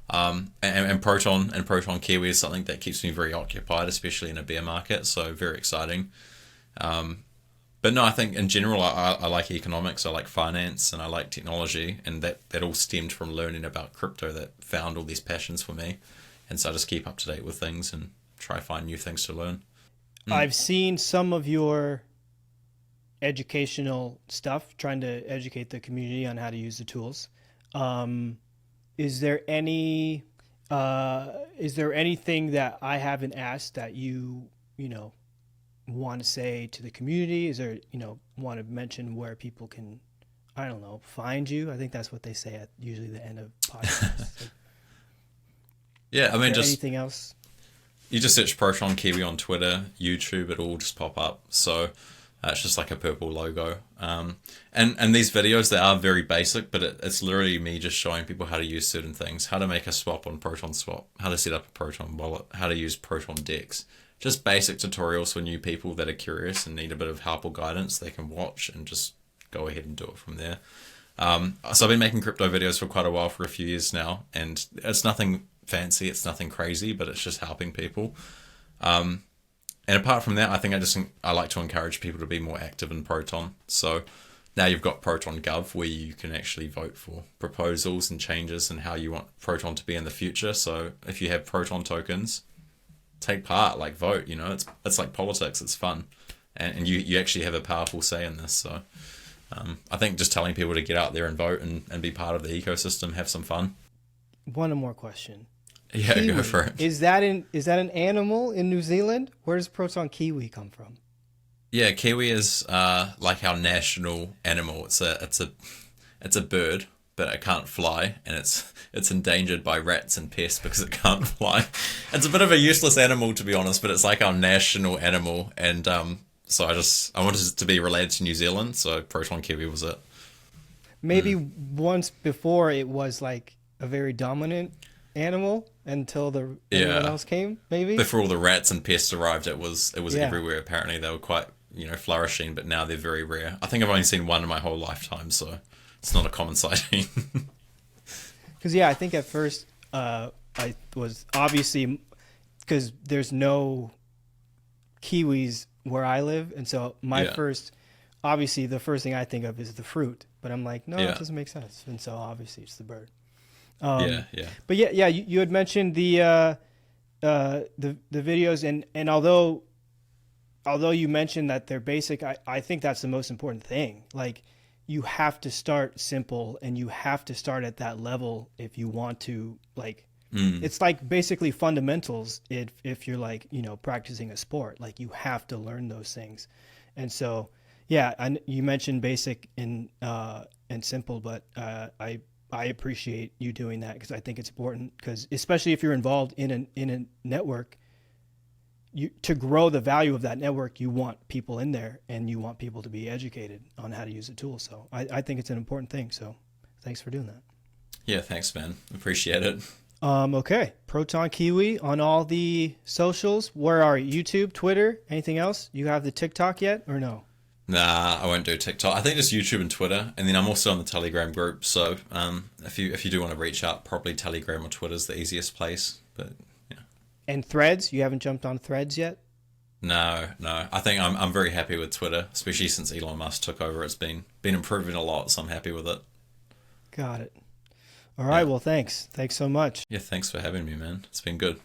S2: And Proton Kiwi is something that keeps me very occupied, especially in a bear market. So very exciting. But no, I think in general, I like economics, I like finance, and I like technology, and that all stemmed from learning about crypto that found all these passions for me. And so I just keep up to date with things and try to find new things to learn.
S1: I've seen some of your educational stuff, trying to educate the community on how to use the tools. Is there anything that I haven't asked that you want to say to the community? Is there, want to mention where people can, I don't know, find you? I think that's what they say at usually the end of podcasts.
S2: Yeah, I mean, just
S1: anything else?
S2: You just search Proton Kiwi on Twitter, YouTube, it'll all just pop up. So it's just like a purple logo. And these videos, they are very basic, but it's literally me just showing people how to use certain things, how to make a swap on Proton Swap, how to set up a Proton wallet, how to use Proton Dex. Just basic tutorials for new people that are curious and need a bit of help or guidance. They can watch and just go ahead and do it from there. So I've been making crypto videos for quite a while, for a few years now, and it's nothing fancy, it's nothing crazy, but it's just helping people. And apart from that, I think I like to encourage people to be more active in Proton. So now you've got Proton Gov, where you can actually vote for proposals and changes and how you want Proton to be in the future. So if you have Proton tokens, take part, like vote, it's like politics, it's fun. And you actually have a powerful say in this. So I think just telling people to get out there and vote and be part of the ecosystem, have some fun.
S1: One more question.
S2: Yeah,
S1: Kiwi.
S2: go for it.
S1: Is that an animal in New Zealand? Where does Proton Kiwi come from?
S2: Yeah, kiwi is like our national animal. It's a bird, but it can't fly, and it's endangered by rats and pests because it can't fly. It's a bit of a useless animal, to be honest, but it's like our national animal, and so I wanted it to be related to New Zealand, so Proton Kiwi was it.
S1: Maybe once before it was like a very dominant animal until anyone
S2: Yeah.
S1: else came. Maybe.
S2: Before all the rats and pests arrived, it was
S1: Yeah.
S2: everywhere. Apparently, they were quite flourishing, but now they're very rare. I think I've only seen one in my whole lifetime, so it's not a common sighting.
S1: Because I think at first I was obviously because there's no kiwis where I live, and so
S2: Yeah.
S1: obviously the first thing I think of is the fruit, but I'm like, no,
S2: Yeah.
S1: it doesn't make sense, and so obviously it's the bird.
S2: Yeah.
S1: But you had mentioned the videos, and although you mentioned that they're basic, I think that's the most important thing. Like, you have to start simple, and you have to start at that level if you want to, like, it's like basically fundamentals if you're like, practicing a sport. Like, you have to learn those things. And so, and you mentioned basic and simple, but I appreciate you doing that because I think it's important, because especially if you're involved in a network, to grow the value of that network, you want people in there and you want people to be educated on how to use the tool. So I think it's an important thing. So thanks for doing that.
S2: Yeah, thanks, man. Appreciate it.
S1: Okay. Proton Kiwi on all the socials. Where are you? YouTube, Twitter, anything else? You have the TikTok yet or no?
S2: Nah, I won't do TikTok. I think just YouTube and Twitter, and then I'm also on the Telegram group. So if you do want to reach out, probably Telegram or Twitter is the easiest place. But yeah.
S1: And Threads? You haven't jumped on Threads yet?
S2: No. I think I'm very happy with Twitter, especially since Elon Musk took over. It's been improving a lot, so I'm happy with it.
S1: Got it. All right. Well, thanks. Thanks so much.
S2: Yeah, thanks for having me, man. It's been good.